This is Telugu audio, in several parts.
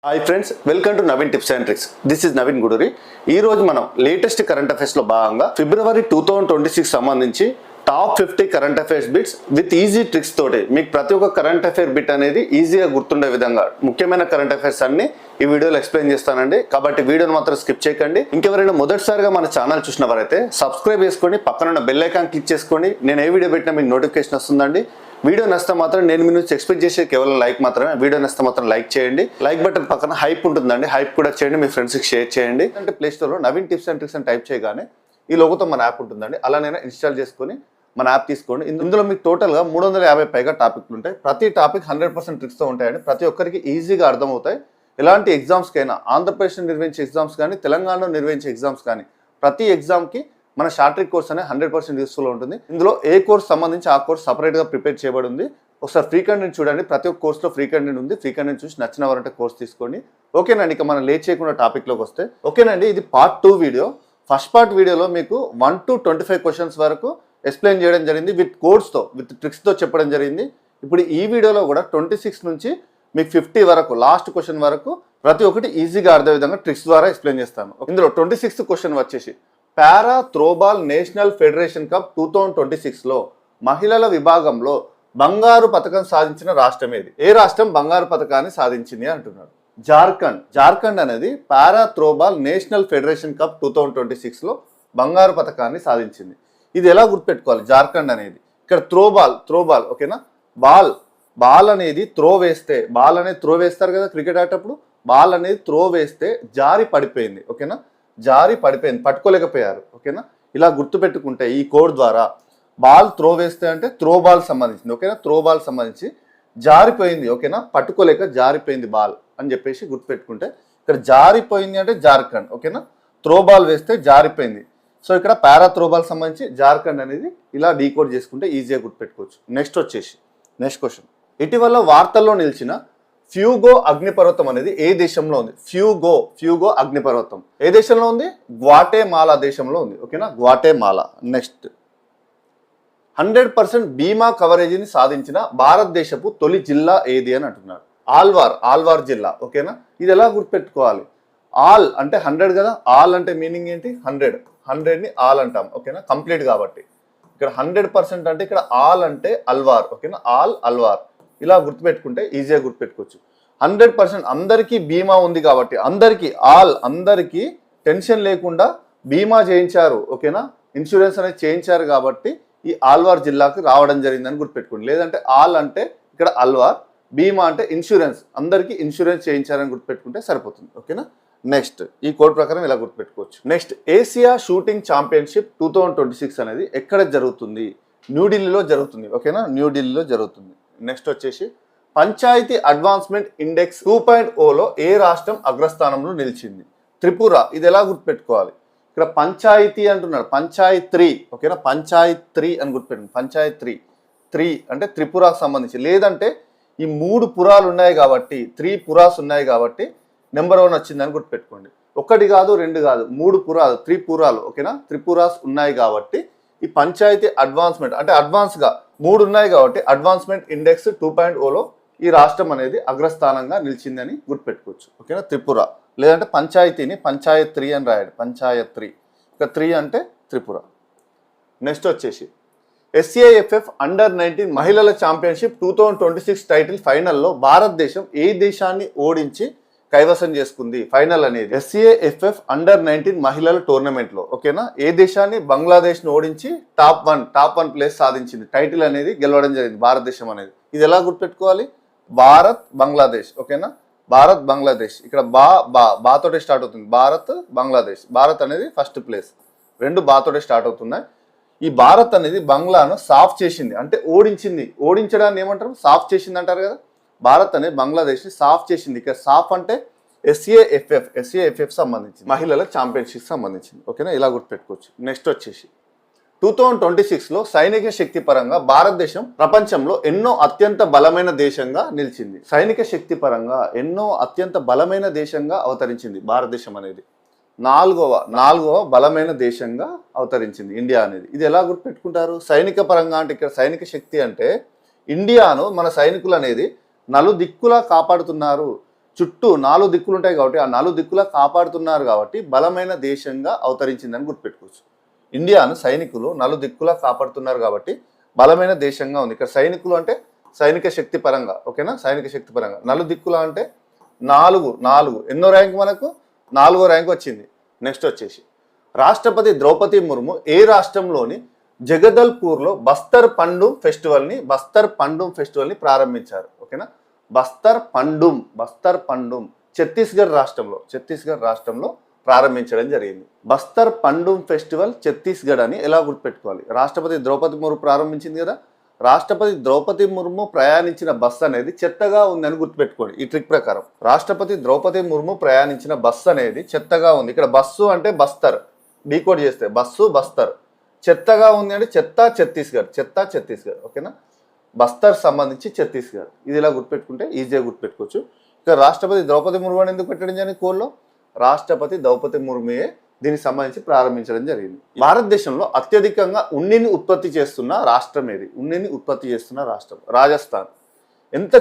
Hi friends, welcome to Naveen tips and tricks. This is Naveen Guduri. ఈ రోజు మనం లేటెస్ట్ కరెంట్ అఫైర్స్ లో భాగంగా ఫిబ్రవరి 2026 సంబంధించి top 50 current affairs bits with easy tricks తోటి మీకు ప్రతి ఒక్క కరెంట్ అఫైర్ బిట్ అనేది ఈజీగా గుర్తుండే విధంగా ముఖ్యమైన కరెంట్ అఫైర్స్ అన్ని ఈ వీడియోలో ఎక్స్ప్లెయిన్ చేస్తానండి. కాబట్టి వీడియోని మాత్రం స్కిప్ చేయకండి. ఇంకెవరైనా మొదటిసారిగా మన ఛానల్ చూసిన వారైతే సబ్స్క్రైబ్ చేసుకొని పక్కన బెల్ ఐకాన్ క్లిక్ చేసుకోండి. నేను ఏ వీడియో పెట్టినా మీకు నోటిఫికేషన్ వస్తుందండి. వీడియో నచ్చితే మాత్రం నేను మీ నుంచి ఎక్స్పెక్ట్ చేసే కేవలం లైక్ మాత్రమే. వీడియో నచ్చితే మాత్రం లైక్ చేయండి. లైక్ బటన్ పక్కన హైప్ ఉంటుందండి, హైప్ కూడా చేయండి, మీ ఫ్రెండ్స్కి షేర్ చేయండి. అంటే ప్లే స్టోర్లో నవీన్ టిప్స్ అండ్ ట్రిక్స్ అని టైప్ చేయగానే ఈ లోగోతో మన యాప్ ఉంటుందండి. అలానే ఇన్స్టాల్ చేసుకొని మన యాప్ తీసుకోండి. ఇందులో మీకు టోటల్గా 350 పైగా టాపిక్లు ఉంటాయి. ప్రతి టాపిక్ 100% ట్రిక్స్తో ఉంటాయండి. ప్రతి ఒక్కరికి ఈజీగా అర్థమవుతాయి. ఎలాంటి ఎగ్జామ్స్కైనా, ఆంధ్రప్రదేశ్లో నిర్వహించే ఎగ్జామ్స్ కానీ, తెలంగాణలో నిర్వహించే ఎగ్జామ్స్ కానీ, ప్రతి ఎగ్జామ్కి మన షార్ట్ ట్రిక్ కోర్స్ అనేది 100% యూస్ఫుల్ ఉంటుంది. ఇందులో ఏ కోర్స్ సంబంధించి ఆ కోర్స్ సపరేట్గా ప్రిపేర్ చేయబడి ఉంది. ఒకసారి ఫ్రీ కంటెంట్ చూడండి. ప్రతి ఒక్క కోర్సులో ఫ్రీ కంటెంట్ ఉంది. ఫ్రీ కంటెంట్ చూసి నచ్చిన వారంటే కోర్స్ తీసుకోండి. ఓకేనండి, ఇక మనం లేట్ చేయకుండా టాపిక్లోకి వస్తే, ఓకేనండి, ఇది పార్ట్ 2 వీడియో. ఫస్ట్ పార్ట్ వీడియోలో మీకు 1 to 25 క్వశ్చన్స్ వరకు ఎక్స్ప్లెయిన్ చేయడం జరిగింది. విత్ కోడ్స్తో, విత్ ట్రిక్స్తో చెప్పడం జరిగింది. ఇప్పుడు ఈ వీడియోలో కూడా 26 నుంచి మీకు 50 వరకు, లాస్ట్ క్వశ్చన్ వరకు ప్రతి ఒక్కటి ఈజీగా అర్థం విధంగా ట్రిక్స్ ద్వారా ఎక్స్ప్లెయిన్ చేస్తాను. ఇందులో 26th క్వశ్చన్ వచ్చేసి, పారా త్రోబాల్ నేషనల్ ఫెడరేషన్ కప్ 2026లో మహిళల విభాగంలో బంగారు పథకం సాధించిన రాష్ట్రం ఏది? ఏ రాష్ట్రం బంగారు పథకాన్ని సాధించింది అంటున్నారు. జార్ఖండ్. జార్ఖండ్ అనేది పారా త్రోబాల్ నేషనల్ ఫెడరేషన్ కప్ 2026లో బంగారు పథకాన్ని సాధించింది. ఇది ఎలా గుర్తుపెట్టుకోవాలి? జార్ఖండ్ అనేది, ఇక్కడ త్రోబాల్ ఓకేనా. బాల్ అనేది త్రో వేస్తే, బాల్ అనేది త్రో వేస్తారు కదా క్రికెట్ ఆడేటప్పుడు, బాల్ అనేది త్రో వేస్తే జారి పడిపోయింది. ఓకేనా, జారి పడిపోయింది, పట్టుకోలేకపోయారు. ఓకేనా, ఇలా గుర్తుపెట్టుకుంటే ఈ కోడ్ ద్వారా బాల్ త్రో వేస్తే అంటే త్రో బాల్ సంబంధించింది. ఓకేనా, త్రో బాల్ సంబంధించి జారిపోయింది. ఓకేనా, పట్టుకోలేక జారిపోయింది బాల్ అని చెప్పేసి గుర్తుపెట్టుకుంటే, ఇక్కడ జారిపోయింది అంటే జార్ఖండ్. ఓకేనా, త్రో బాల్ వేస్తే జారిపోయింది. సో ఇక్కడ పారా త్రో బాల్ సంబంధించి జార్ఖండ్ అనేది ఇలా డీకోడ్ చేసుకుంటే ఈజీగా గుర్తుపెట్టుకోవచ్చు. నెక్స్ట్ క్వశ్చన్, ఇటీవల వార్తల్లో నిలిచిన ఫ్యూగో అగ్నిపర్వతం అనేది ఏ దేశంలో ఉంది? ఫ్యూగో అగ్నిపర్వతం ఏ దేశంలో ఉంది? గ్వాటెమాలా దేశంలో ఉంది. ఓకేనా, గ్వాటెమాలా. నెక్స్ట్, 100% బీమా కవరేజీని సాధించిన భారతదేశపు తొలి జిల్లా ఏది అని అంటున్నారు. ఆల్వార్ జిల్లా. ఓకేనా, ఇది ఎలా గుర్తుపెట్టుకోవాలి? ఆల్ అంటే 100 కదా. ఆల్ అంటే మీనింగ్ ఏంటి? 100ని ఆల్ అంటాం. ఓకేనా, కంప్లీట్ కాబట్టి. ఇక్కడ 100% అంటే ఇక్కడ ఆల్ అంటే అల్వార్. ఓకేనా, అల్వార్. ఇలా గుర్తుపెట్టుకుంటే ఈజీగా గుర్తుపెట్టుకోవచ్చు. 100% అందరికీ బీమా ఉంది కాబట్టి, అందరికీ టెన్షన్ లేకుండా బీమా చేయించారు. ఓకేనా, ఇన్సూరెన్స్ అనేది చేయించారు కాబట్టి ఈ ఆల్వార్ జిల్లాకు రావడం జరిగిందని గుర్తుపెట్టుకోండి. లేదంటే ఆల్ అంటే ఇక్కడ అల్వార్, బీమా అంటే ఇన్సూరెన్స్, అందరికీ ఇన్సూరెన్స్ చేయించారని గుర్తుపెట్టుకుంటే సరిపోతుంది. ఓకేనా, నెక్స్ట్ ఈ కోడ్ ప్రకారం ఇలా గుర్తుపెట్టుకోవచ్చు. నెక్స్ట్, ఏషియా షూటింగ్ ఛాంపియన్షిప్ 2026 అనేది ఎక్కడ జరుగుతుంది? న్యూఢిల్లీలో జరుగుతుంది. ఓకేనా, న్యూఢిల్లీలో జరుగుతుంది. నెక్స్ట్ వచ్చేసి, పంచాయతీ అడ్వాన్స్మెంట్ ఇండెక్స్ 2.0లో ఏ రాష్ట్రం అగ్రస్థానంలో నిలిచింది? త్రిపుర. ఇది ఎలా గుర్తుపెట్టుకోవాలి? ఇక్కడ పంచాయతీ అంటున్నాడు, పంచాయత్రీ. ఓకేనా, పంచాయత్రీ అని గుర్తుపెట్టుకోండి. పంచాయత్రీ అంటే త్రిపురకు సంబంధించి. లేదంటే ఈ 3 పురాలు ఉన్నాయి కాబట్టి, 3 పురాస్ ఉన్నాయి కాబట్టి నెంబర్ 1 వచ్చిందని గుర్తుపెట్టుకోండి. 1 కాదు, 2 కాదు, 3 పురాలు, 3 పురాలు. ఓకేనా, త్రిపురాస్ ఉన్నాయి కాబట్టి ఈ పంచాయతీ అడ్వాన్స్మెంట్ అంటే అడ్వాన్స్గా 3 ఉన్నాయి కాబట్టి అడ్వాన్స్మెంట్ ఇండెక్స్ 2.0లో ఈ రాష్ట్రం అనేది అగ్రస్థానంగా నిలిచిందని గుర్తుపెట్టుకోవచ్చు. ఓకేనా, త్రిపుర. లేదంటే పంచాయతీని పంచాయత్రీ అని రాయండి, పంచాయత్రీ. ఇక 3 అంటే త్రిపుర. నెక్స్ట్ వచ్చేసి, SAFF Under-19 మహిళల ఛాంపియన్షిప్ 2026 టైటిల్ ఫైనల్లో భారతదేశం ఏ దేశాన్ని ఓడించి కైవసం చేసుకుంది? ఫైనల్ అనేది SAFF Under-19 మహిళల టోర్నమెంట్లో. ఓకేనా, ఏ దేశాన్ని? బంగ్లాదేశ్ని ఓడించి టాప్ వన్ ప్లేస్ సాధించింది. టైటిల్ అనేది గెలవడం జరిగింది భారతదేశం అనేది. ఇది ఎలా గుర్తుపెట్టుకోవాలి? భారత్ బంగ్లాదేశ్. ఓకేనా, భారత్ బంగ్లాదేశ్. ఇక్కడ బాతోటే స్టార్ట్ అవుతుంది. భారత్ బంగ్లాదేశ్. భారత్ అనేది ఫస్ట్ ప్లేస్, 2 బాతోటే స్టార్ట్ అవుతున్నాయి. ఈ భారత్ అనేది బంగ్లాను సాఫ్ చేసింది అంటే ఓడించింది. ఓడించడాన్ని ఏమంటారు? సాఫ్ చేసింది అంటారు కదా. భారత్ అనేది బంగ్లాదేశ్ని సాఫ్ చేసింది. ఇక్కడ సాఫ్ అంటే SAFF సంబంధించింది, మహిళల ఛాంపియన్షిప్ సంబంధించింది. ఓకేనా, ఇలా గుర్తుపెట్టుకోవచ్చు. నెక్స్ట్ వచ్చేసి, 2026లో సైనిక శక్తి పరంగా భారతదేశం ప్రపంచంలో ఎన్నో అత్యంత బలమైన దేశంగా నిలిచింది. సైనిక శక్తి పరంగా ఎన్నో అత్యంత బలమైన దేశంగా అవతరించింది భారతదేశం అనేది. నాలుగవ బలమైన దేశంగా అవతరించింది ఇండియా అనేది. ఇది ఎలా గుర్తుపెట్టుకుంటారు? సైనిక పరంగా అంటే ఇక్కడ సైనిక శక్తి అంటే ఇండియాను మన సైనికులు అనేది నలుదిక్కులా కాపాడుతున్నారు. చుట్టూ 4 దిక్కులు ఉంటాయి కాబట్టి ఆ 4 దిక్కులా కాపాడుతున్నారు కాబట్టి బలమైన దేశంగా అవతరించిందని గుర్తుపెట్టుకోవచ్చు. ఇండియాను సైనికులు 4 దిక్కులా కాపాడుతున్నారు కాబట్టి బలమైన దేశంగా ఉంది. ఇక్కడ సైనికులు అంటే సైనిక శక్తి పరంగా, ఓకేనా, సైనిక శక్తి పరంగా. 4 దిక్కుల అంటే 4 ఎన్నో ర్యాంక్ మనకు 4వ ర్యాంక్ వచ్చింది. నెక్స్ట్ వచ్చేసి రాష్ట్రపతి ద్రౌపది ముర్ము ఏ రాష్ట్రంలోని జగదల్పూర్లో బస్తర్ పండుమ్ ఫెస్టివల్ని ప్రారంభించారు. ఓకేనా, బస్తర్ పండుమ్ ఛత్తీస్గఢ్ రాష్ట్రంలో ప్రారంభించడం జరిగింది. బస్తర్ పండుమ్ ఫెస్టివల్ ఛత్తీస్గఢ్ అని ఎలా గుర్తుపెట్టుకోవాలి? రాష్ట్రపతి ద్రౌపది ముర్ము ప్రారంభించింది కదా, రాష్ట్రపతి ద్రౌపది ముర్ము ప్రయాణించిన బస్సు అనేది చెత్తగా ఉందని గుర్తుపెట్టుకోండి. ఈ ట్రిక్ ప్రకారం రాష్ట్రపతి ద్రౌపది ముర్ము ప్రయాణించిన బస్సు అనేది చెత్తగా ఉంది. ఇక్కడ బస్సు అంటే బస్తర్, డీకోడ్ చేస్తే బస్తర్, చెత్తగా ఉంది అంటే చెత్త ఛత్తీస్గఢ్, ఓకేనా, బస్తర్ సంబంధించి ఛత్తీస్గఢ్. ఇది ఇలా గుర్తుపెట్టుకుంటే ఈజీగా గుర్తుపెట్టుకోవచ్చు. ఇక రాష్ట్రపతి ద్రౌపది ముర్ము అని ఎందుకు పెట్టడం జరిగింది కోడ్లో? రాష్ట్రపతి ద్రౌపది ముర్ముయే దీనికి సంబంధించి ప్రారంభించడం జరిగింది. భారతదేశంలో అత్యధికంగా ఉన్నిని ఉత్పత్తి చేస్తున్న రాష్ట్రం ఏది? రాజస్థాన్. ఎంత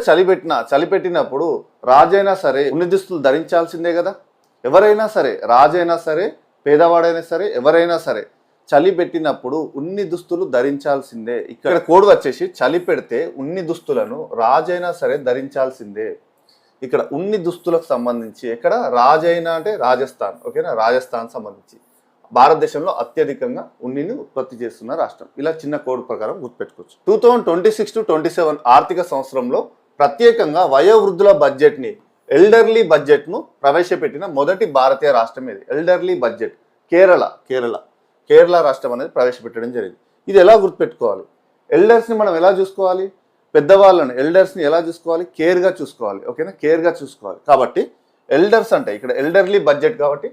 చలి పెట్టినప్పుడు రాజైనా సరే ఉన్ని దుస్తులు ధరించాల్సిందే కదా. ఎవరైనా సరే, రాజైనా సరే, పేదవాడైనా సరే, ఎవరైనా సరే చలి పెట్టినప్పుడు ఉన్ని దుస్తులు ధరించాల్సిందే. ఇక్కడ కోడ్ వచ్చేసి చలి పెడితే ఉన్ని దుస్తులను రాజైనా సరే ధరించాల్సిందే. ఇక్కడ ఉన్ని దుస్తులకు సంబంధించి ఇక్కడ రాజైనా అంటే రాజస్థాన్, ఓకేనా, రాజస్థాన్ సంబంధించి భారతదేశంలో అత్యధికంగా ఉన్నిని ఉత్పత్తి చేస్తున్న రాష్ట్రం. ఇలా చిన్న కోడ్ ప్రకారం గుర్తుపెట్టుకోవచ్చు. 2026 to 27 ఆర్థిక సంవత్సరంలో ప్రత్యేకంగా వయోవృద్ధుల బడ్జెట్ని, ఎల్డర్లీ బడ్జెట్ను ప్రవేశపెట్టిన మొదటి భారతీయ రాష్ట్రం ఇది. ఎల్డర్లీ బడ్జెట్ కేరళ రాష్ట్రం అనేది ప్రవేశపెట్టడం జరిగింది. ఇది ఎలా గుర్తుపెట్టుకోవాలి? ఎల్డర్స్ని మనం ఎలా చూసుకోవాలి? పెద్దవాళ్ళని, ఎల్డర్స్ని ఎలా చూసుకోవాలి? కేర్గా చూసుకోవాలి, ఓకేనా, కేర్గా చూసుకోవాలి. కాబట్టి ఎల్డర్స్ అంటే ఇక్కడ ఎల్డర్లీ బడ్జెట్ కాబట్టి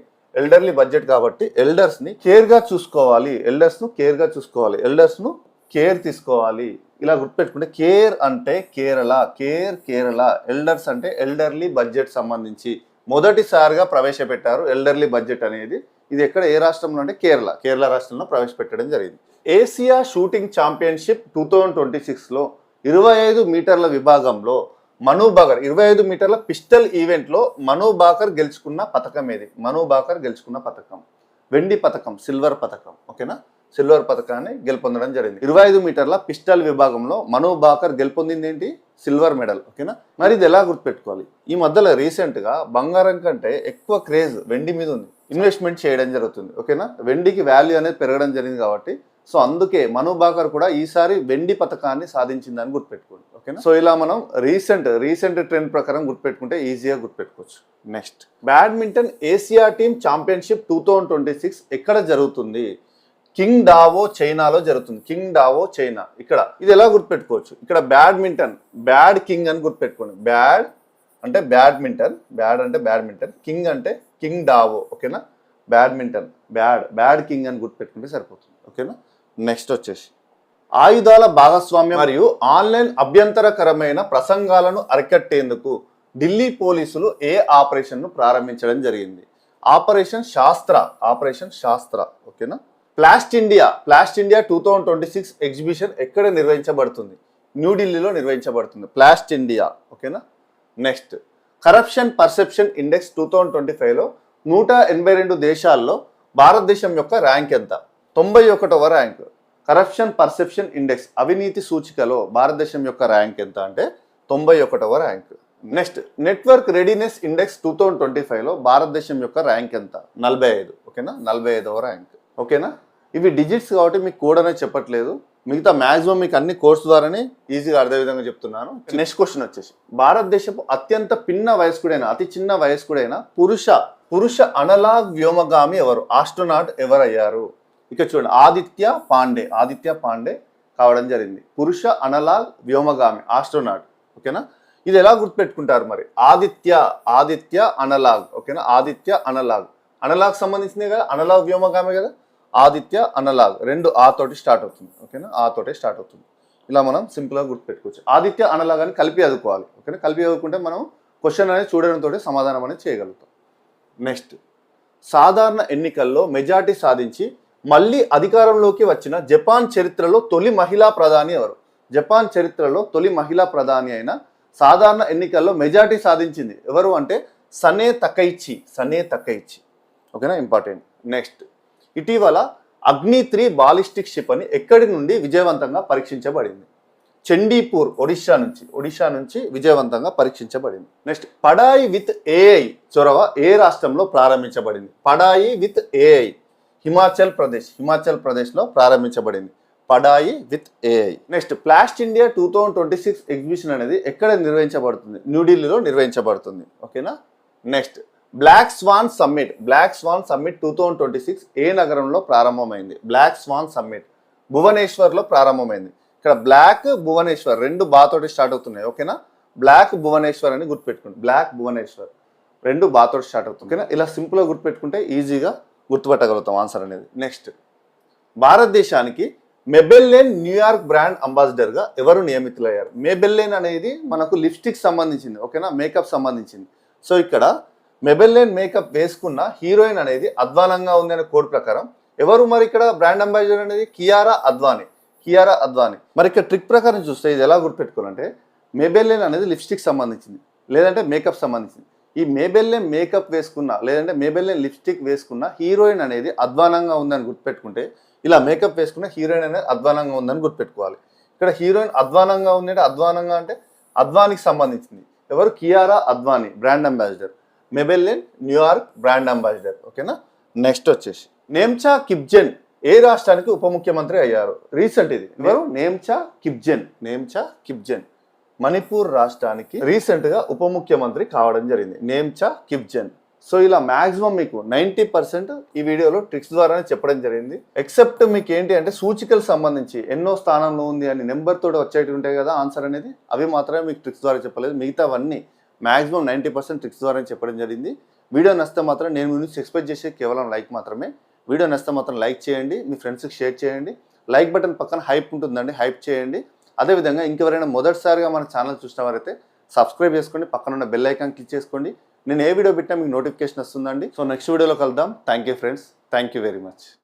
ఎల్డర్స్ని కేర్గా చూసుకోవాలి, ఎల్డర్స్ను కేర్ తీసుకోవాలి. ఇలా గుర్తుపెట్టుకుంటే కేర్ అంటే కేరళ, ఎల్డర్స్ అంటే ఎల్డర్లీ బడ్జెట్ సంబంధించి మొదటిసారిగా ప్రవేశపెట్టారు ఎల్డర్లీ బడ్జెట్ అనేది. ఇది ఎక్కడ, ఏ రాష్ట్రంలో అంటే కేరళ రాష్ట్రంలో ప్రవేశపెట్టడం జరిగింది. ఏసియా షూటింగ్ ఛాంపియన్షిప్ 2026లో 25 మీటర్ల విభాగంలో మను బాకర్ 25 మీటర్ల పిస్టల్ ఈవెంట్లో మను బాకర్ గెలుచుకున్న పథకం ఏది? వెండి పథకం, సిల్వర్ పథకం, ఓకేనా, సిల్వర్ పథకాన్ని గెలుపొందడం జరిగింది. 25 మీటర్ల పిస్టల్ విభాగంలో మను బాకర్ గెలుపొందింది ఏంటి? సిల్వర్ మెడల్, ఓకేనా. మరి ఇది ఎలా గుర్తుపెట్టుకోవాలి? ఈ మధ్యలో రీసెంట్గా బంగారం కంటే ఎక్కువ క్రేజ్ వెండి మీద ఉంది, ఇన్వెస్ట్మెంట్ చేయడం జరుగుతుంది, ఓకేనా. వెండికి వాల్యూ అనేది పెరగడం జరిగింది కాబట్టి సో అందుకే మను బాకర్ కూడా ఈసారి వెండి పథకాన్ని సాధించిందని గుర్తుపెట్టుకోండి, ఓకేనా. సో ఇలా మనం రీసెంట్ ట్రెండ్ ప్రకారం గుర్తుపెట్టుకుంటే ఈజీగా గుర్తుపెట్టుకోవచ్చు. Next, badminton Asia team championship 2026 ఎక్కడ జరుగుతుంది? కింగ్ దావో చైనాలో జరుగుతుంది. చైనా. ఇక్కడ ఇది ఎలా గుర్తుపెట్టుకోవచ్చు? ఇక్కడ బ్యాడ్ కింగ్ అని గుర్తుపెట్టుకోండి. బ్యాడ్ అంటే బ్యాడ్మింటన్, కింగ్ అంటే కింగ్ దావో, ఓకేనా. బ్యాడ్మింటన్ బ్యాడ్ కింగ్ అని గుర్తుపెట్టుకుంటే సరిపోతుంది, ఓకేనా. నెక్స్ట్ వచ్చేసి ఆయుధాల భాగస్వామ్యం మరియు ఆన్లైన్ అభ్యంతరకరమైన ప్రసంగాలను అరికట్టేందుకు ఢిల్లీ పోలీసులు ఏ ఆపరేషన్ను ప్రారంభించడం జరిగింది? ఆపరేషన్ శాస్త్ర, ఓకేనా. ప్లాస్ట్ ఇండియా 2026 ఎగ్జిబిషన్ ఎక్కడ నిర్వహించబడుతుంది? న్యూఢిల్లీలో నిర్వహించబడుతుంది ప్లాస్ట్ ఇండియా, ఓకేనా. నెక్స్ట్, కరప్షన్ పర్సెప్షన్ ఇండెక్స్ 2025లో 182 దేశాల్లో భారతదేశం యొక్క ర్యాంక్ ఎంత? 91వ ర్యాంక్. కరప్షన్ పర్సెప్షన్ ఇండెక్స్ అవినీతి సూచికలో భారతదేశం యొక్క ర్యాంక్ ఎంత అంటే 91వ rank. Next, network readiness index 2025లో భారతదేశం యొక్క ర్యాంక్ ఎంత? 45, ఓకేనా, 45వ ర్యాంక్, ఓకేనా. ఇవి డిజిట్స్ కాబట్టి మీకు కోడ్ అనేది చెప్పట్లేదు, మిగతా మ్యాక్సిమం మీకు అన్ని కోర్స్ ద్వారానే ఈజీగా అర్థం విధంగా చెప్తున్నాను. నెక్స్ట్ క్వశ్చన్ వచ్చేసి భారతదేశపు అత్యంత అతి చిన్న వయస్కుడైన పురుష అనలాగ్ వ్యోమగామి ఎవరు? ఆస్ట్రోనాట్ ఎవరయ్యారు? ఇక చూడండి, ఆదిత్య పాండే కావడం జరిగింది. పురుష అనలాగ్ వ్యోమగామి, ఆస్ట్రోనాట్, ఓకేనా. ఇది ఎలా గుర్తుపెట్టుకుంటారు మరి? ఆదిత్య అనలాగ్, ఓకేనా. ఆదిత్య అనలాగ్ సంబంధించిందే కదా, అనలాగ్ వ్యోమగామి కదా. ఆదిత్య అనలాగ్ 2 ఆ తోటి స్టార్ట్ అవుతుంది, ఓకేనా, ఆ తోటే స్టార్ట్ అవుతుంది. ఇలా మనం సింపుల్గా గుర్తుపెట్టుకోవచ్చు. ఆదిత్య అనలాగ్ అని కలిపి చదువుకోవాలి, ఓకేనా. కలిపి చదువుకుంటే మనం క్వశ్చన్ అనేది చూడడంతో సమాధానం అనేది చేయగలుగుతాం. నెక్స్ట్, సాధారణ ఎన్నికల్లో మెజార్టీ సాధించి మళ్ళీ అధికారంలోకి వచ్చిన జపాన్ చరిత్రలో తొలి మహిళా ప్రధాని ఎవరు? జపాన్ చరిత్రలో తొలి మహిళా ప్రధాని అయిన సాధారణ ఎన్నికల్లో మెజారిటీ సాధించింది ఎవరు అంటే సనే తకైచి. ఓకేనా, ఇంపార్టెంట్. నెక్స్ట్, ఇటీవల అగ్ని-3 బాలిస్టిక్ క్షిప్ అని ఎక్కడి నుండి విజయవంతంగా పరీక్షించబడింది? చండీపూర్, ఒడిషా నుంచి విజయవంతంగా పరీక్షించబడింది. నెక్స్ట్, పడాయి విత్ ఏఐ చొరవ ఏ రాష్ట్రంలో ప్రారంభించబడింది? పడాయి విత్ ఏఐ హిమాచల్ ప్రదేశ్లో ప్రారంభించబడింది. Padhai with AI. Next, Plast India 2026 exhibition అనేది ఎక్కడ నిర్వహించబడుతుంది? న్యూఢిల్లీలో నిర్వహించబడుతుంది. ఓకేనా. నెక్స్ట్, బ్లాక్ స్వాన్ సమ్మిట్ 2026 ఏ నగరంలో ప్రారంభమైంది? బ్లాక్ స్వాన్ సమ్మిట్ భువనేశ్వర్లో ప్రారంభమైంది. ఇక్కడ బ్లాక్ భువనేశ్వర్ రెండు బాతోటి స్టార్ట్ అవుతున్నాయి. ఓకేనా, బ్లాక్ భువనేశ్వర్ అని గుర్తుపెట్టుకోండి. బ్లాక్ భువనేశ్వర్ రెండు బాతోటి స్టార్ట్ అవుతుంది. ఓకేనా, ఇలా సింపుల్గా గుర్తుపెట్టుకుంటే ఈజీగా గుర్తుపెట్టగలుగుతాం ఆన్సర్ అనేది. నెక్స్ట్, భారతదేశానికి మెబెల్లెన్ న్యూయార్క్ బ్రాండ్ అంబాసిడర్గా ఎవరు నియమితులయ్యారు? మెబెల్లెన్ అనేది మనకు లిప్స్టిక్ సంబంధించింది. ఓకేనా, మేకప్ సంబంధించింది. సో ఇక్కడ మెబెల్లెన్ మేకప్ వేసుకున్న హీరోయిన్ అనేది అధ్వానంగా ఉంది అనే కోడ్ ప్రకారం ఎవరు మరి ఇక్కడ బ్రాండ్ అంబాసిడర్ అనేది? కియారా అద్వానీ. మరి ఇక్కడ ట్రిక్ ప్రకారం చూస్తే ఇది ఎలా గుర్తుపెట్టుకోవాలంటే మెబెల్లెన్ అనేది లిప్స్టిక్ సంబంధించింది లేదంటే మేకప్ సంబంధించింది. ఈ మెబెల్లెన్ మేకప్ వేసుకున్న లేదంటే మెబెల్లెన్ లిప్స్టిక్ వేసుకున్న హీరోయిన్ అనేది అధ్వానంగా ఉందని గుర్తుపెట్టుకుంటే ఇలా మేకప్ వేసుకున్న హీరోయిన్ అనేది అధ్వానంగా ఉందని గుర్తుపెట్టుకోవాలి. ఇక్కడ హీరోయిన్ అధ్వానంగా ఉంది అంటే అధ్వానంగా అంటే అద్వానికి సంబంధించింది. ఎవరు? Kiara Advani brand ambassador. Maybelline New York brand ambassador. ఓకేనా. నెక్స్ట్ వచ్చేసి నేమ్చా కిప్జెన్ ఏ రాష్ట్రానికి ఉప ముఖ్యమంత్రి అయ్యారు? రీసెంట్ ఇది. ఎవరు? నేమ్చా కిప్జెన్ మణిపూర్ రాష్ట్రానికి రీసెంట్ గా ఉప ముఖ్యమంత్రి కావడం జరిగింది. నేమ్చా కిప్జెన్. సో ఇలా మాక్సిమం మీకు 90% ఈ వీడియోలో ట్రిక్స్ ద్వారానే చెప్పడం జరిగింది. ఎక్సెప్ట్ మీకు ఏంటి అంటే సూచికలు సంబంధించి ఎన్నో స్థానంలో ఉంది అని నెంబర్ తోటి వచ్చేటి ఉంటాయి కదా ఆన్సర్ అనేది, అవి మాత్రమే మీకు ట్రిక్స్ ద్వారా చెప్పలేదు. మిగతావన్నీ మాక్సిమం 90% ట్రిక్స్ ద్వారా చెప్పడం జరిగింది. వీడియో నచ్చితే మాత్రం నేను మీ నుంచి ఎక్స్పెక్ట్ చేసే కేవలం లైక్ మాత్రమే. వీడియో నచ్చితే మాత్రం లైక్ చేయండి, మీ ఫ్రెండ్స్కి షేర్ చేయండి. లైక్ బటన్ పక్కన హైప్ ఉంటుందండి, హైప్ చేయండి. అదేవిధంగా ఇంకెవరైనా మొదటిసారిగా మన ఛానల్ చూసిన వారైతే సబ్స్క్రైబ్ చేసుకోండి, పక్కన ఉన్న బెల్ ఐకాన్ క్లిక్ చేసుకోండి. నేను ఏ వీడియో పెట్టినా మీకు నోటిఫికేషన్ వస్తుందండి. సో నెక్స్ట్ వీడియోలో కలుద్దాం. Thank you friends, thank you very much.